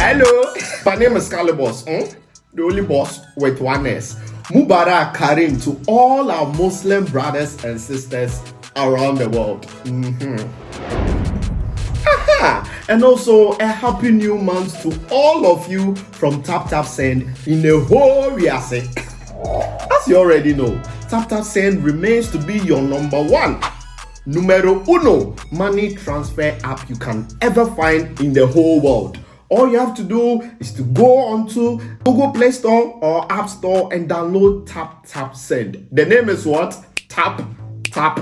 Hello, my name is Calibos, the only boss with one S. Mubarak Karim to all our Muslim brothers and sisters around the world. And also a happy new month to all of you from Tap Tap Send in the whole Riase. As you already know, Tap Tap Send remains to be your number one, numero uno money transfer app you can ever find in the whole world. All you have to do is to go onto Google Play Store or App Store and download Tap Tap Send. The name is what? Tap Tap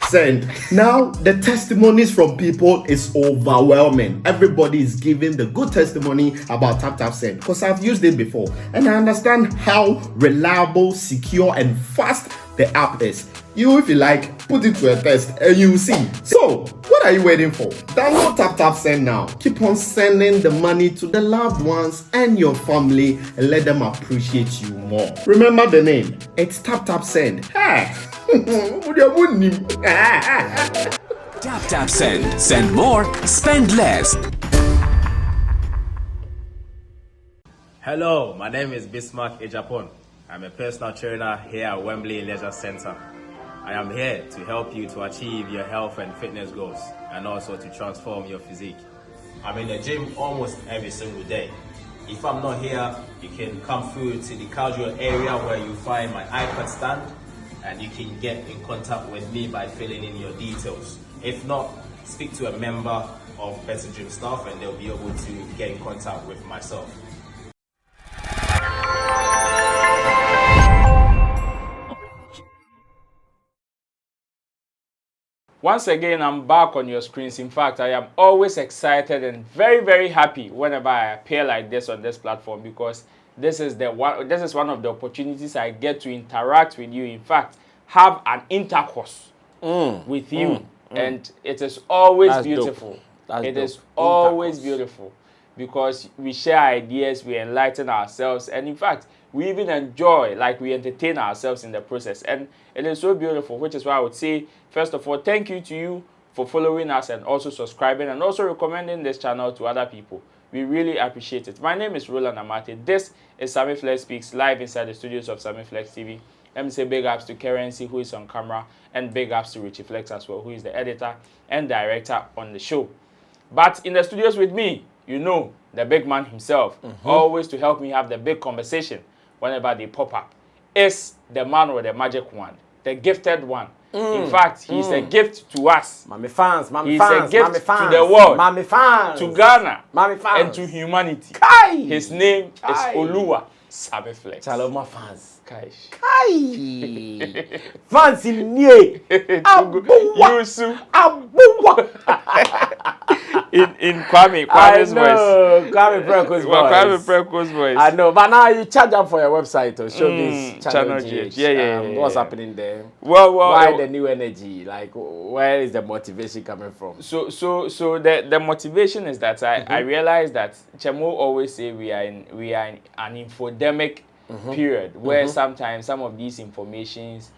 Send. Now, the testimonies from people is overwhelming. Everybody is giving the good testimony about Tap Tap Send because I've used it before and I understand how reliable, secure, and fast the app is. You, if you like, put it to a test and you'll see. So, what are you waiting for? Download Tap Tap Send now. Keep on sending the money to the loved ones and your family and let them appreciate you more. Remember the name. It's Tap Tap Send. Hey. Tap Tap Send. Send more, spend less. Hello, my name is Bismarck Ejapon. I'm a personal trainer here at Wembley Leisure Center. I am here to help you to achieve your health and fitness goals and also to transform your physique. I'm in the gym almost every single day. If I'm not here, you can come through to the casual area where you find my iPad stand and you can get in contact with me by filling in your details. If not, speak to a member of Better Gym staff and they'll be able to get in contact with myself. Once again, I'm back on your screens. In fact, I am always excited and very, very happy whenever I appear like this on this platform because this is one of the opportunities I get to interact with you. In fact, have an intercourse with you, and it is always beautiful. It is always beautiful because we share ideas, we enlighten ourselves, and in fact, we even enjoy, like we entertain ourselves in the process. And it is so beautiful, which is why I would say, first of all, thank you to you for following us and also subscribing and also recommending this channel to other people. We really appreciate it. My name is Roland Amate. This is Sammy Flex Speaks live inside the studios of Sammy Flex TV. Let me say big ups to Currency, who is on camera, and big ups to Richie Flex as well, who is the editor and director on the show. But in the studios with me, you know, the big man himself, always to help me have the big conversation whenever they pop up, is the man with the magic wand, the gifted one. In fact, he's a gift to us. Mommy fans, he's a gift to the world, mommy fans, to Ghana, mommy fans, and to humanity. Kai. His name is Oluwa Sammy Flex. Hello, my fans. Kai. Fans in Nye. Yusu. In Kwame's voice. Kwame Preko's voice. I know, but now you charge up for your website to show this channel GH. Yeah. What's happening there? Well, why the new energy? Like, where is the motivation coming from? So the motivation is that I realize that Chemo always say we are in an infodemic period where sometimes some of these informations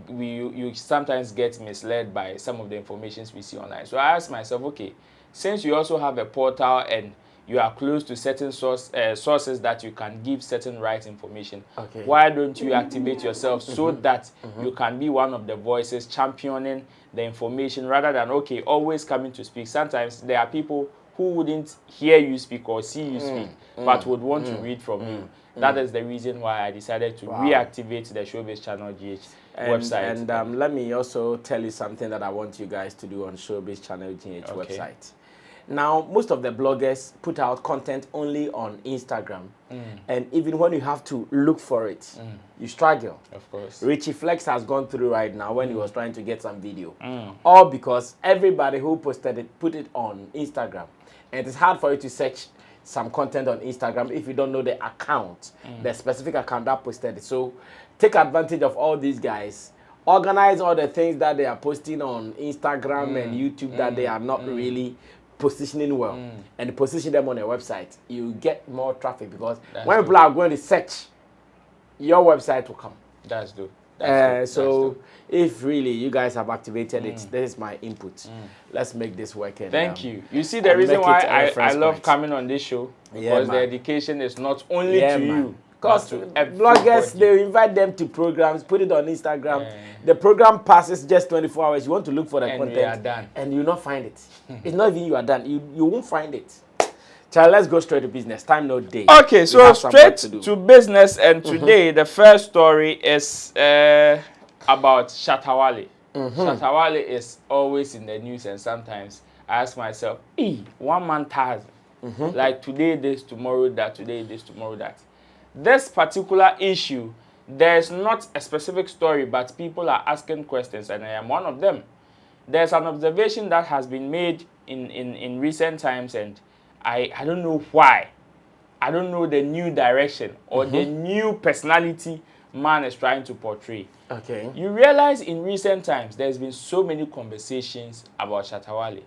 you sometimes get misled by some of the informations we see online. So I asked myself, okay, since you also have a portal and you are close to certain sources that you can give certain right information, why don't you activate yourself so that you can be one of the voices championing the information rather than, okay, always coming to speak. Sometimes there are people who wouldn't hear you speak or see you speak, but would want to read from you. That is the reason why I decided to reactivate the Showbiz Channel GH website. And let me also tell you something that I want you guys to do on Showbiz Channel GH website. Now, most of the bloggers put out content only on Instagram. And even when you have to look for it, you struggle. Of course. Richie Flex has gone through right now when he was trying to get some video. All because everybody who posted it put it on Instagram. And it's hard for you to search some content on Instagram if you don't know the account, the specific account that posted it. So take advantage of all these guys. Organize all the things that they are posting on Instagram and YouTube that they are not really positioning well, and position them on a website. You get more traffic because when people are going to search, your website will come. That's good. So if really you guys have activated it, this is my input. Let's make this work. And, Thank you. You see the reason why I love coming on this show, because the education is not only to you, because to bloggers, they invite them to programs, put it on Instagram. The program passes just 24 hours. You want to look for the content, we are done. And you not find it. It's not even you are done. You won't find it. Child, let's go straight to business. Time no day. Okay, so straight to business, and today the first story is about Shatta Wale. Shatta Wale is always in the news, and sometimes I ask myself, one man ties. Like today this, tomorrow that, today this, tomorrow that. This particular issue, there's not a specific story, but people are asking questions, and I am one of them. There's an observation that has been made in recent times, and I don't know why. I don't know the new direction or the new personality man is trying to portray. Okay. You realize in recent times there's been so many conversations about Shatta Wale,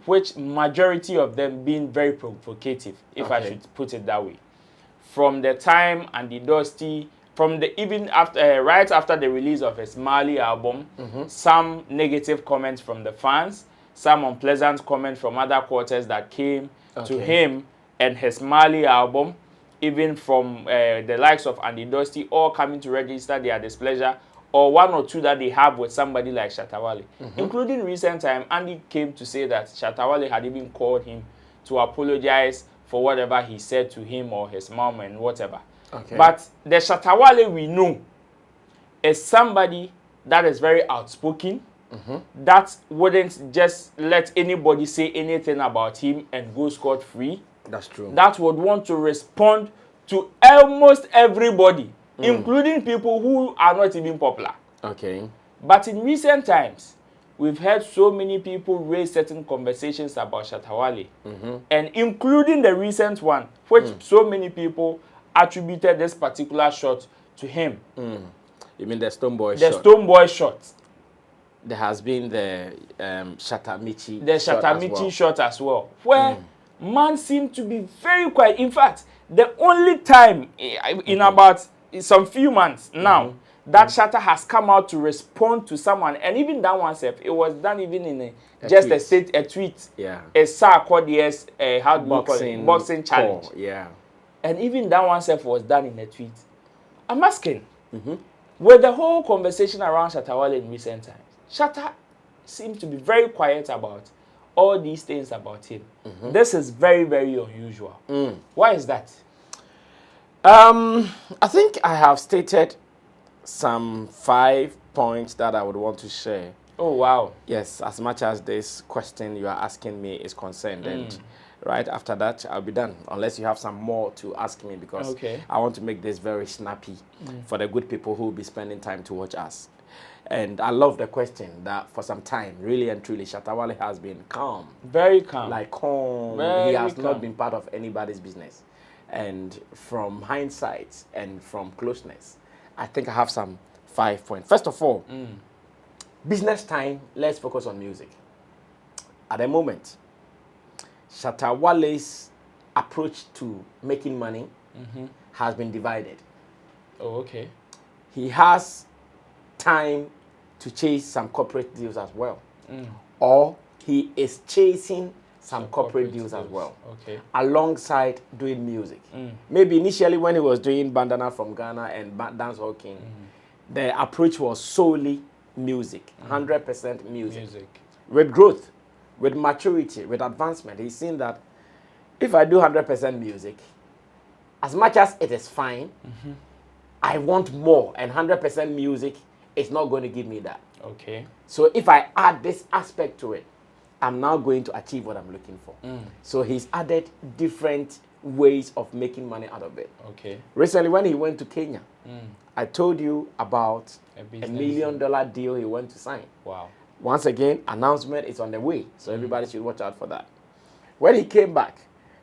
which majority of them being very provocative, if I should put it that way. From the time and the Dusty, from the even after right after the release of his Mali album, some negative comments from the fans, some unpleasant comments from other quarters that came to him and his Mali album, even from the likes of Andy Dusty, all coming to register their displeasure, or one or two that they have with somebody like Shatta Wale. Including recent time, Andy came to say that Shatta Wale had even called him to apologize for whatever he said to him or his mom and whatever. But the Shatta Wale we know is somebody that is very outspoken, that wouldn't just let anybody say anything about him and go scot-free. That's true. That would want to respond to almost everybody, including people who are not even popular. Okay. But in recent times, we've heard so many people raise certain conversations about Shatta Wale, and including the recent one, which so many people attributed this particular shot to him. You mean the Stonebwoy The shot? Stonebwoy shot. There has been the Shatta Michy. The Shatta Michy shot as well, where man seemed to be very quiet. In fact, the only time in about some few months now that Shatta has come out to respond to someone, and even that one self, it was done even in a tweet. Yeah. A Sarkodie's how do you call it? Boxing challenge. Yeah. And even that one self was done in a tweet. I'm asking, with the whole conversation around Shatta Wale in recent times, Shatta seems to be very quiet about all these things about him. This is very, very unusual. Why is that? I think I have stated some 5 points that I would want to share. Oh, wow. Yes, as much as this question you are asking me is concerned. And right after that, I'll be done. Unless you have some more to ask me, because I want to make this very snappy for the good people who will be spending time to watch us. And I love the question that for some time, really and truly, Shatta Wale has been calm. Very calm. Like calm. He has not been part of anybody's business. And from hindsight and from closeness, I think I have some 5 points. First of all, business time, let's focus on music. At the moment, Shatta Wale's approach to making money has been divided. Oh, okay. He has time to chase some corporate deals as well. Or he is chasing some corporate deals as well. Okay. Alongside doing music. Maybe initially when he was doing Bandana from Ghana and Dancehall King, the approach was solely music. 100% music. With growth, with maturity, with advancement, he's seen that if I do 100% music, as much as it is fine, I want more, and 100% music is not going to give me that. Okay. So if I add this aspect to it, I'm now going to achieve what I'm looking for. So he's added different ways of making money out of it. Okay. Recently, when he went to Kenya, I told you about a $1 million deal he went to sign. Wow. Once again, announcement is on the way, so everybody should watch out for that. When he came back,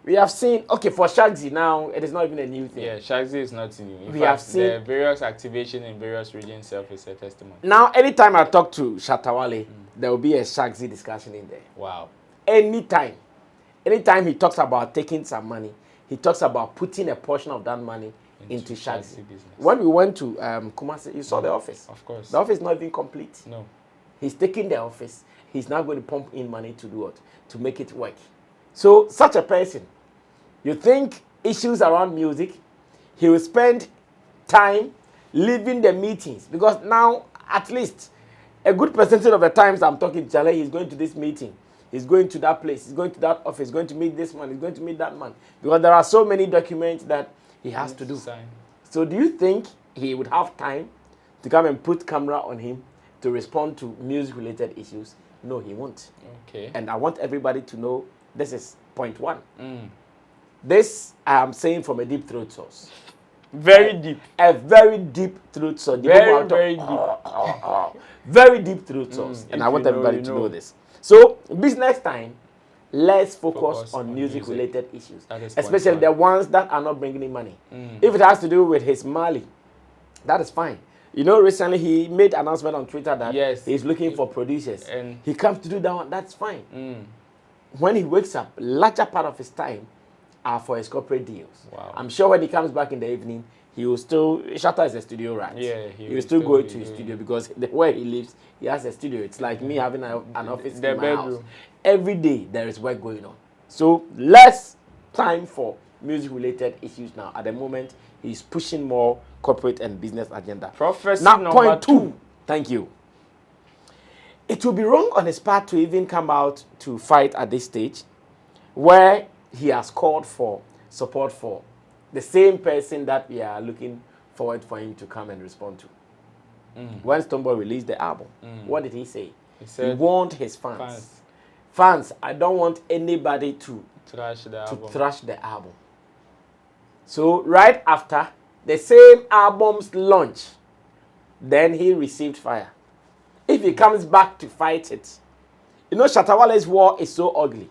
we have seen, okay, for Shagzy now, it is not even a new thing. Yeah, Shagzy is not new. In We fact, have seen the various activation in various regions self is a testimony. Now, anytime I talk to Shatta Wale, there will be a Shagzy discussion in there. Wow. Anytime he talks about taking some money, he talks about putting a portion of that money into Shagzy business. When we went to Kumasi, you saw the office. Of course. The office is not even complete. No. He's taking the office. He's now going to pump in money to do what? To make it work. So such a person, you think issues around music, he will spend time leaving the meetings, because now at least a good percentage of the times I'm talking to Charlie, he's going to this meeting, he's going to that place, he's going to that office, he's going to meet this man, he's going to meet that man, because there are so many documents that he has to do. Sign. So do you think he would have time to come and put camera on him to respond to music-related issues? No, he won't. Okay. And I want everybody to know this is point one. This I am saying from a deep throat source. Very deep. A very deep throat source. Very deep. Very deep throat source. And If I want you know, everybody you to know. know this. So, business time, let's focus on on music-related issues. That is point Especially one. the ones that are not bringing in money. If it has to do with his Mali, that is fine. You know, recently he made an announcement on Twitter that Yes. he's looking for producers. And he comes to do that one, that's fine. When he wakes up, larger part of his time are for his corporate deals. Wow. I'm sure when he comes back in the evening, he will still, Shatta is a studio rat. Yeah, he he will still go be to his doing studio, because where he lives, he has a studio. It's like me having an office The in my house. bedroom. Every day there is work going on. So less time for music-related issues now. At the moment, he's pushing more corporate and business agenda. Prophecy Now, number point two. two. Thank you. It will be wrong on his part to even come out to fight at this stage, where he has called for support for the same person that we are looking forward for him to come and respond to. When Stonebwoy released the album, what did he say? He said, he warned his fans, I don't want anybody to trash the album. trash the album. So right after the same album's launch, then he received fire. If he comes back to fight it, you know, Shatta Wale's war is so ugly.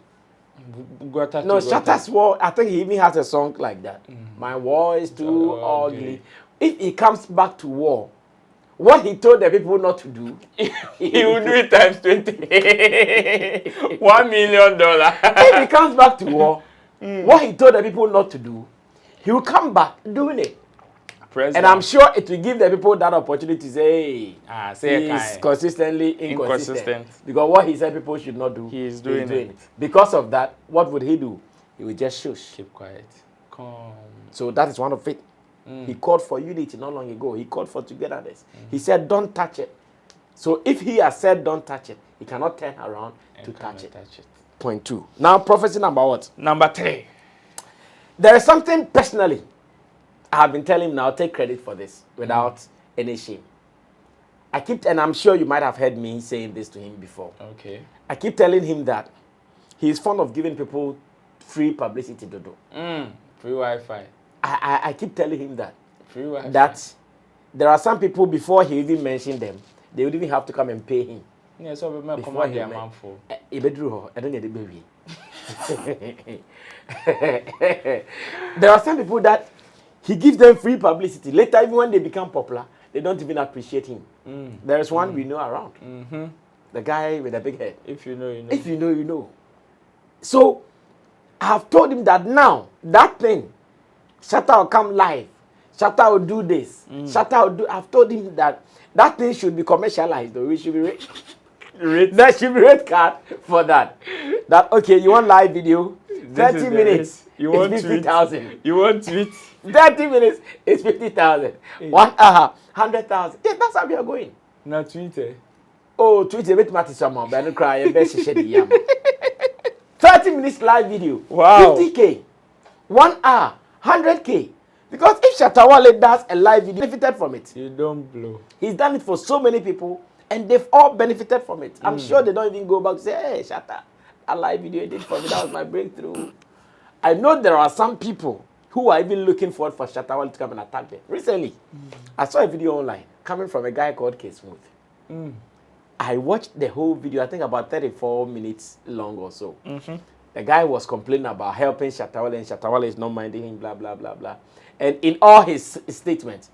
No, Shatta's war, I think he even has a song like that. My war is too ugly. If he comes back to war, what he told the people not to do, He will do it times 20. $1 million. if he comes back to war, what he told the people not to do, he will come back doing it. And I'm sure it will give the people that opportunity to say, hey, he's consistently inconsistent. Because what he said people should not do, He's doing it. Because of that, what would he do? He would just shush. Keep quiet. Calm. So that is one of it. He called for unity not long ago. He called for togetherness. He said, don't touch it. So if he has said don't touch it, he cannot turn around to touch it. Point two. Now, prophecy number what? Number 3. There is something personally I have been telling him now, take credit for this without any shame. And I'm sure you might have heard me saying this to him before. Okay. I keep telling him that he's fond of giving people free publicity, Dodo. Free Wi-Fi. I keep telling him that. Free Wi-Fi. That there are some people, before he even mentioned them, they would even have to come and pay him. Yeah, so we might Before command he the met- amount for. I don't need the baby. There are some people that he gives them free publicity. Later, even when they become popular, they don't even appreciate him. There is one we know around. The guy with the big head. If you know, you know. If you know, you know. So, I have told him that now, that thing, Shatta will come live. Shatta will do this. Shatta will do. I've told him that that thing should be commercialized. Though. We should be there should be red card for that. That, okay, you want live video? 30 minutes. You want it's 50,000. You want tweet? 30 minutes is 50,000. 1 hour, 100,000. Yeah, that's how we are going. Na tweet. Oh, tweet a bit matter someone, but I don't cry. I bet she shed the yam. 30 minutes live video. Wow. 50K. 1 hour, 100K. Because if Shatta Wale does a live video, benefited from it. You don't blow. He's done it for so many people, and they've all benefited from it. I'm sure they don't even go back and say, hey, Shatta, that live video you did for me, that was my breakthrough. I know there are some people who are even looking forward for Shatta Wale to come and attack them. Recently, I saw a video online coming from a guy called K Smooth. I watched the whole video, I think about 34 minutes long or so. The guy was complaining about helping Shatta Wale, and Shatta Wale is not minding him, blah, blah, blah, blah. And in all his statements,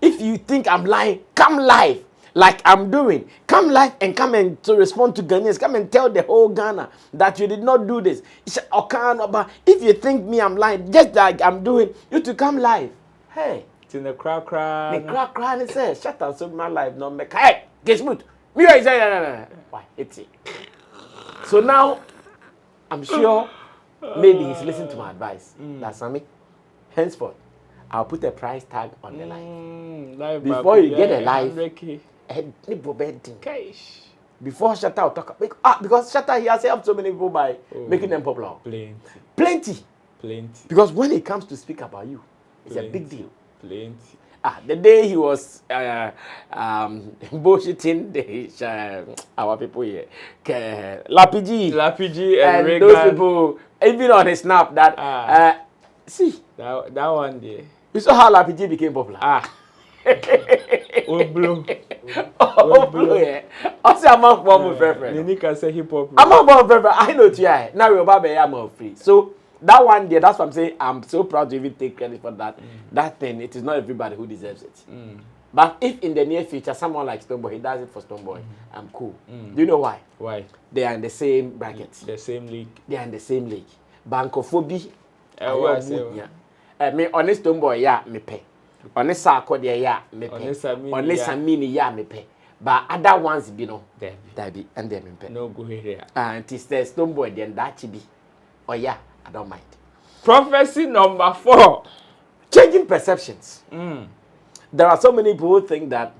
if you think I'm lying, come live, like I'm doing. Come live and come and to respond to Ghanaians. Come and tell the whole Ghana that you did not do this. If you think me I'm lying, just like I'm doing, you to come live. Hey. In the crack. The crack and say, shut up, so my life no make. Hey, get smooth. Me I say no. Why? It's it. So now, I'm sure maybe he's listening to my advice. That Sammy, henceforth, I'll put a price tag on the life. Before you get a life, before Shatta will talk, because Shatta he has helped so many people by making them popular. Plenty. Because when it comes to speak about you, it's a big deal. The day he was bullshitting our people here, Lapiji and those people, even on his snap, that see that one day. You saw how Lapiji became popular. Blue. Yeah. Also, I'm not born with friend. Nika say hip hop. I'm not born with friend. I know TI. Now we're about to be free. So that one day, that's what I'm saying. I'm so proud to even take credit for that. That thing, it is not everybody who deserves it. But if in the near future, someone like Stonebwoy, he does it for Stonebwoy, I'm cool. Do you know why? Why? They are in the same bracket. The same league. They are in the same league. Bankophobia. Me honest Stonebwoy, yeah, me pay. Honest Sarko, yeah, me pay. Honest Sammy, yeah, me pay. But other ones, you know, they be and they me pay. No go here. And it is the Stonebwoy, then that should be. Oh yeah, I don't mind. Prophecy number 4. Changing perceptions. There are so many people who think that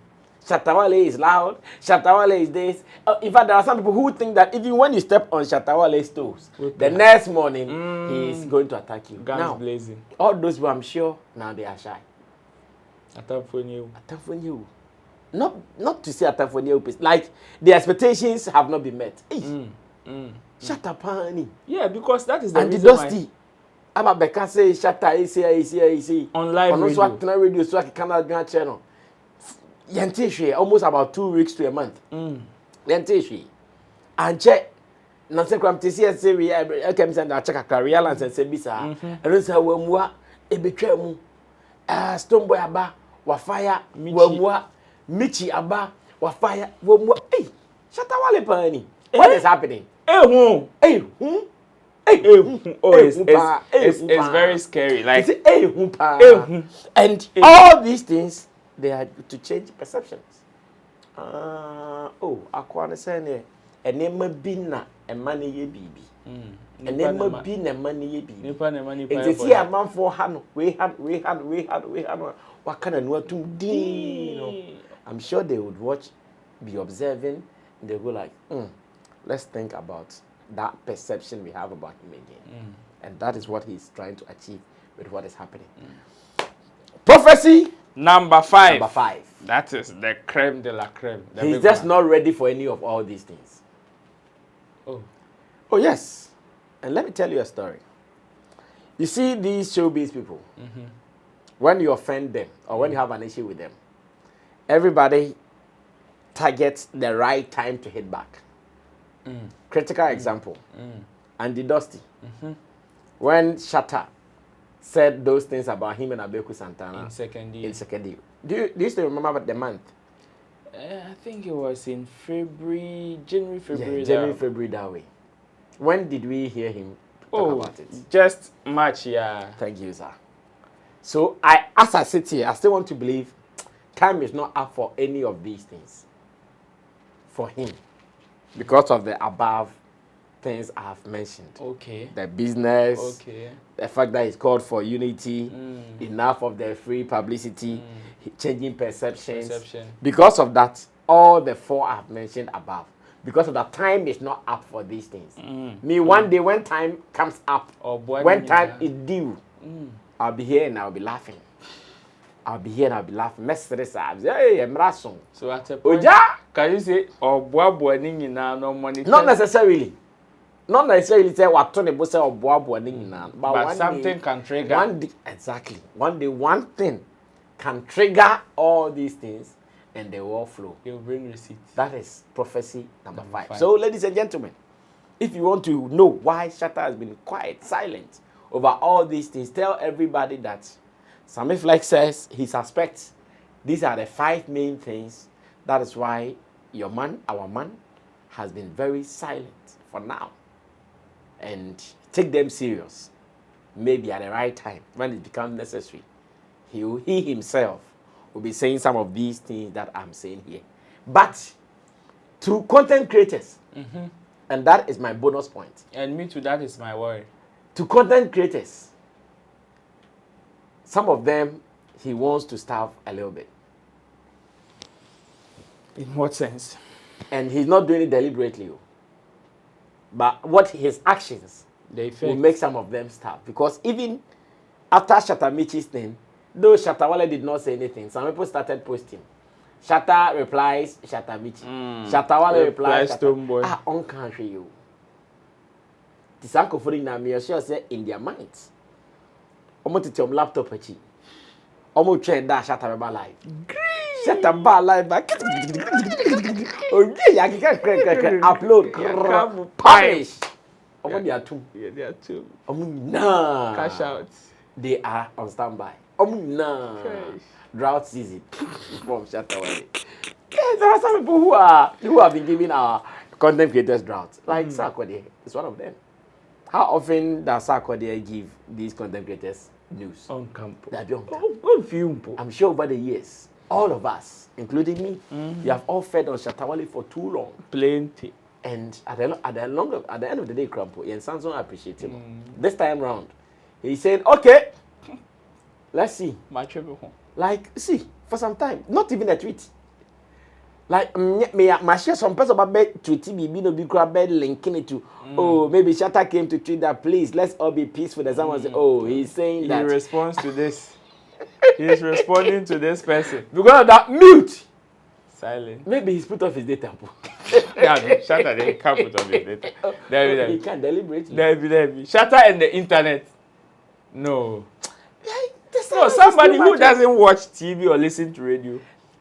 Shatta Wale is loud, Shatta Wale is this. In fact, there are some people who think that even when you step on Shatta Wale's toes, the next morning he is going to attack you. Guns blazing. All those people, I'm sure, now they are shy. Attack for you. Not to say attack for you, like the expectations have not been met. Shatta Pani. Yeah, because that is the and reason the Dusty. I'm a Becca say Shatta is on live radio. On no radio, so I can channel. Yantishwe almost about 2 weeks to a month. Yantishwe. And check. Nancy Cram TC say we came send a check a career and say bisa. And say wemwa e betwemu. Stonebwoy aba wa fire wemwa Michy aba wa fire wemwa. Hey, Shatta Wale pani. What is happening? Oh, it's very scary. Like, and all these things, they are to change perceptions. I understand. And never been a money ye baby. And never been a money ye baby. It's a man for hand. We had. What kind of know to do? I'm sure they would watch, be observing, and they go like, let's think about that perception we have about him again. And that is what he's trying to achieve with what is happening. Prophecy number 5. That is the creme de la creme. He's just not ready for any of all these things. Oh yes. And let me tell you a story. You see these showbiz people, when you offend them or when you have an issue with them, everybody targets the right time to hit back. Critical example. And the Dusty. When Shatta said those things about him and Abeku Santana in second year. Do you still remember the month? I think it was in January, February. Yeah, January, February that way. When did we hear him talk about it? Just March, yeah. Thank you, sir. So as I sit here, I still want to believe time is not up for any of these things for him. Because of the above things I have mentioned. Okay. The business. Okay. The fact that he's called for unity. Enough of the free publicity. Changing perceptions. Because of that, all the 4 I have mentioned above. Because of that, time is not up for these things. One day when time comes up, when time is due, I'll be here and I'll be laughing. Hey, Emrason. So at a point, can you say, no money? Not necessarily. Not necessarily say what Tony Bosse or but something can trigger. One day, exactly. One day, one thing can trigger all these things and they will flow. They will bring receipts. That is prophecy number 5. So, ladies and gentlemen, if you want to know why Shatta has been quiet, silent over all these things, tell everybody that Sammy Flex says he suspects these are the 5 main things. That is why your man, our man, has been very silent for now. And take them serious. Maybe at the right time, when it becomes necessary, he himself will be saying some of these things that I'm saying here. But to content creators, and that is my bonus point. And me too, that is my worry. To content creators, some of them he wants to starve a little bit. In what sense? And he's not doing it deliberately. But what his actions They will fail. make some of them starve. Because even after Shatta Michy's thing, though Shatta Wale did not say anything, some people started posting. Shatta replies, Shatta Michy. Shatta Wale replies, Stonebwoy. on country you. The Sanko for the sure say in their minds. Omo to your laptop achi. Omo trade that Shatta Wale live. Shatta Wale live back. Oh yeah, upload, publish. Omo they are two. Yeah, they are two. Nah. Cash out. They are on standby. Nah. Fresh. Drought season from Shatta Wale. Yeah, there are some people who have been giving our content creators drought. Like Sarkodie is one of them. How often does Sarkodie give these content creators news? On campo. They are beyond that. On film. I'm sure over the years, all of us, including me, we have all fed on Shatta Wale for too long. Plenty. And at the end of the day, Krampo, and Samson appreciate him. This time round, he said, okay, let's see. My trouble. Like, see, for some time, not even a tweet. Like, my share some person about bed tweet BB no be grab bed linking it to, oh, maybe Shatta came to tweet that, please, let's all be peaceful. There's someone say, oh, he's saying that. He responds to this. He's responding to this person. Because of that, mute. Silent. Maybe he's put off his data. Yeah, Shatta, they can't put on his data. There He be. can't deliberately. There be. Shatta and the internet. No. No, Silence is somebody too who much. doesn't watch TV or listen to radio.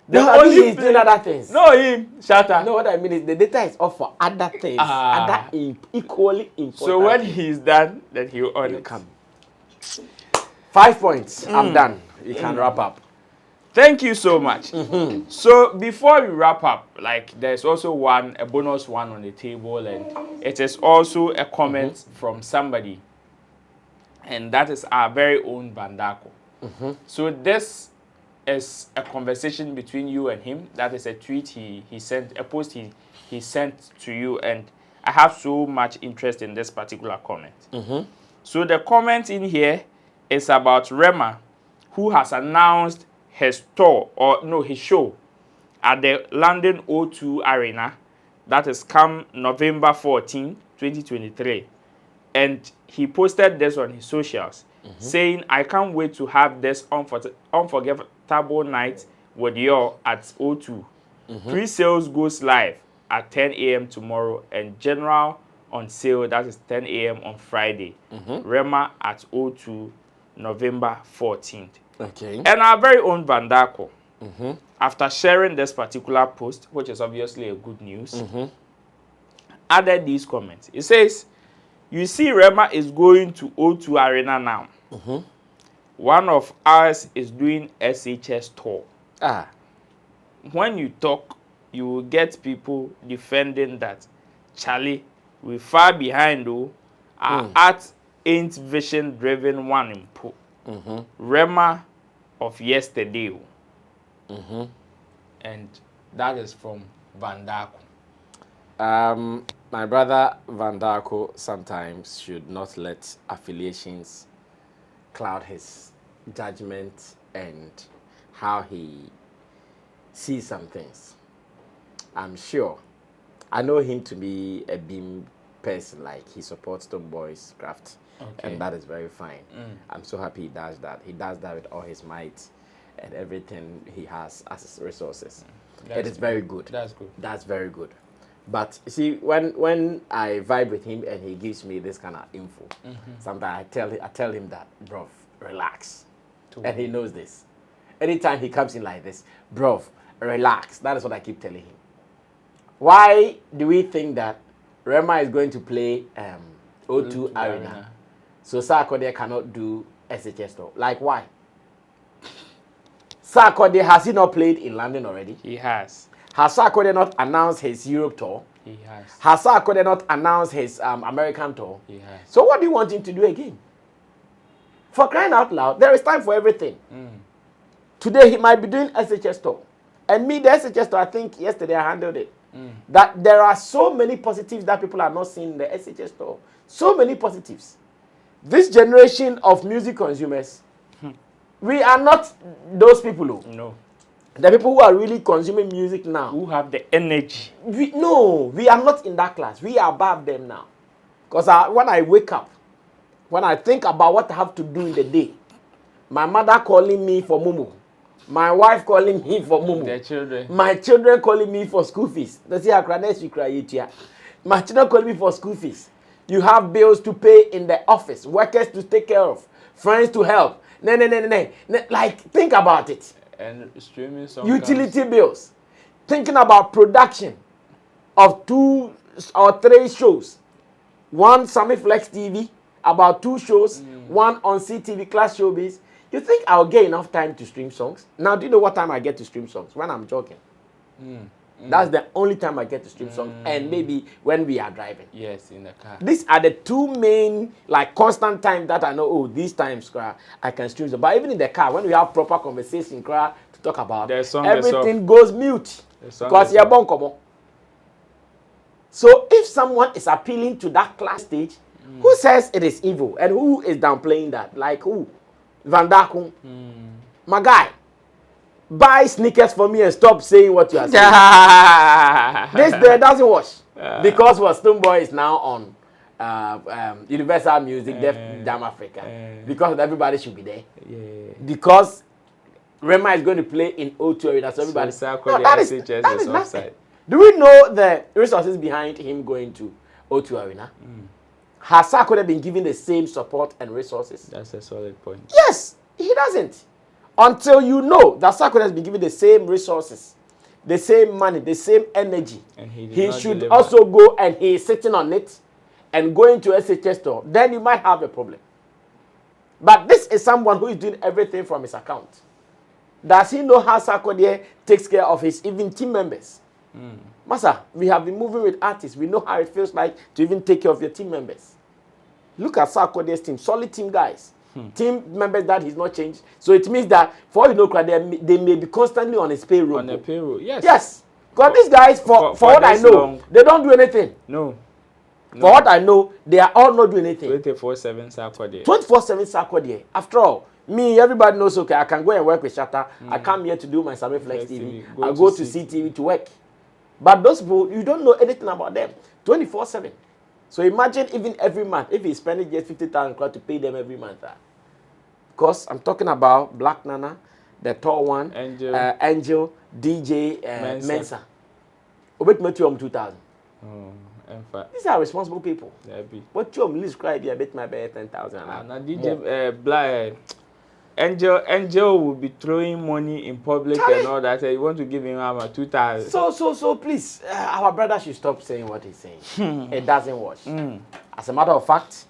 No, only he's doing other things. No, him, Shatta. No, what I mean is the data is off for other things, other equally important. So when he's done, then he'll on you it. come. 5 points. I'm done. You can wrap up. Thank you so much. So before we wrap up, like there's also a bonus one on the table, and it is also a comment from somebody, and that is our very own Bandako. So this is a conversation between you and him. That is a tweet he sent, a post he sent to you, and I have so much interest in this particular comment. So the comment in here is about Rema, who has announced his tour, his show at the London O2 Arena. That is come November 14, 2023. And he posted this on his socials, saying, I can't wait to have this unforgettable night with you at O2. Pre-sales goes live at 10 a.m. tomorrow, and general on sale, that is 10 a.m. on Friday. Rema at O2, November 14th. Okay. And our very own Bandako, after sharing this particular post, which is obviously a good news, added these comments. It says, you see Rema is going to O2 Arena now. One of us is doing SHS tour. When you talk, you will get people defending that. Charlie, we're far behind though. Our art ain't vision driven one in po. Rema of yesterday. And that is from Bandako. My brother Vandako sometimes should not let affiliations cloud his judgment and how he sees some things. I'm sure. I know him to be a beam person, like he supports Stonebwoy's craft. And that is very fine. I'm so happy he does that. He does that with all his might and everything he has as his resources. It is very good. That's good. That's very good. But you see, when I vibe with him and he gives me this kind of info, sometimes I tell him that, bro, relax. And he knows this. Anytime he comes in like this, bro, relax. That is what I keep telling him. Why do we think that Rema is going to play O2 Arena? So Sarkodie cannot do SHS tour. Like why? Sarkodie, has he not played in London already? He has. Has Sarkodie not announced his Europe tour? He has. Has Sarkodie not announced his American tour? He has. So what do you want him to do again? For crying out loud, there is time for everything. Today he might be doing SHS store. And me, the SHS store, I think yesterday I handled it. That there are so many positives that people are not seeing in the SHS store. So many positives. This generation of music consumers, we are not those people. No. The people who are really consuming music now. Who have the energy. We are not in that class. We are above them now. Because when I wake up, when I think about what I have to do in the day, my mother calling me for mumu, my wife calling me for mumu, Their children. my children calling me for school fees. My children calling me for school fees. You have bills to pay in the office, workers to take care of, friends to help. Like, think about it. And streaming songs. Utility bills. Thinking about production of 2 or 3 shows. One Sammy Flex TV, about 2 shows, one on CTV Class Showbiz. You think I'll get enough time to stream songs? Now, do you know what time I get to stream songs? When I'm jogging. That's the only time I get to stream songs, and maybe when we are driving. Yes, in the car. These are the 2 main, like, constant times that I know, oh, these times, I can stream them. But even in the car, when we have proper conversation, to talk about, everything goes mute. Because you're bonkomo. So if someone is appealing to that class stage, who says it is evil? And who is downplaying that? Like who? Van Dakun. My guy, buy sneakers for me and stop saying what you are saying. This day doesn't wash. Because what Stonebwoy is now on Universal Music, Def Jam Africa. Because everybody should be there. Because Rema is going to play in O2 Arena. So everybody. That is offside. Do we know the resources behind him going to O2 Arena? Has Sarkodie been given the same support and resources? That's a solid point. Yes, he doesn't. Until you know that Sarkodie has been given the same resources, the same money, the same energy, And he should also go and he is sitting on it and going to SHS store, then you might have a problem. But this is someone who is doing everything from his account. Does he know how Sarkodie takes care of his even team members? Masa, we have been moving with artists. We know how it feels like to even take care of your team members. Look at Sarkodie's team, solid team guys. Team members that he's not changed. So it means that for all you know, they may be constantly on his payroll. On the payroll, yes. Yes. Because these guys, for what I know, they don't do anything. No. For what I know, they are all not doing anything. 24/7 Sarkodie. 24/7 Sarkodie. After all, me, everybody knows, okay, I can go and work with Shatta. I come here to do my Sammy Flex TV. I go to CTV to work. But those people, you don't know anything about them. 24/7. So imagine even every month, if he's spending just 50,000 to pay them every month. Because I'm talking about Black Nana, the tall one, Angel, DJ, Mensa. Obet Metium 2,000. These are responsible people. What you list cry be a bit my better 10,000. Now DJ Black Angel will be throwing money in public and all that. You want to give him 2,000. So please, our brother should stop saying what he's saying. It doesn't wash. As a matter of fact,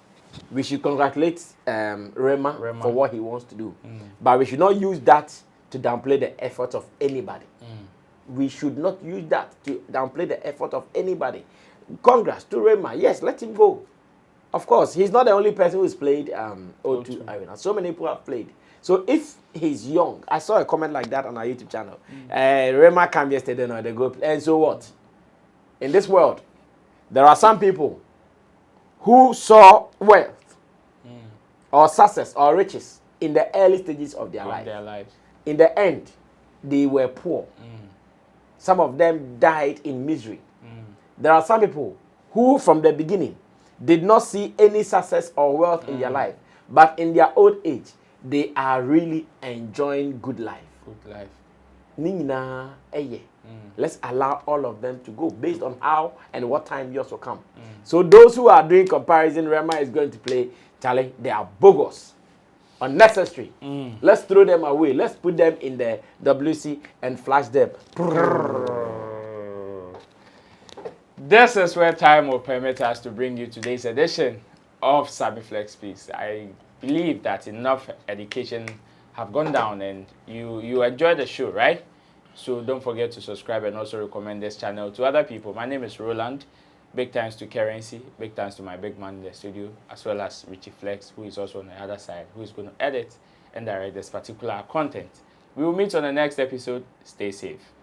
we should congratulate Rema for what he wants to do. But we should not use that to downplay the effort of anybody. We should not use that to downplay the effort of anybody. Congrats to Rema. Yes, let him go. Of course, he's not the only person who's played O2 Arena. So many people have played. So if he's young, I saw a comment like that on our YouTube channel. Rema came yesterday, no, they go. And so what? In this world, there are some people who saw wealth or success or riches in the early stages of their life. In the end, they were poor. Some of them died in misery. There are some people who, from the beginning, did not see any success or wealth in their life. But in their old age, they are really enjoying good life. Nina, let's allow all of them to go based on how and what time yours will come. So those who are doing comparison, Rema is going to play, Charlie, they are bogus, unnecessary. Let's throw them away. Let's put them in the WC and flash them. This is where time will permit us to bring you today's edition of Sammy Flex Speaks. I believe that enough education have gone down and you enjoyed the show, right? So don't forget to subscribe and also recommend this channel to other people. My name is Roland. Big thanks to Currency. Big thanks to my big man in the studio, as well as Richie Flex, who is also on the other side, who is going to edit and direct this particular content. We will meet on the next episode. Stay safe.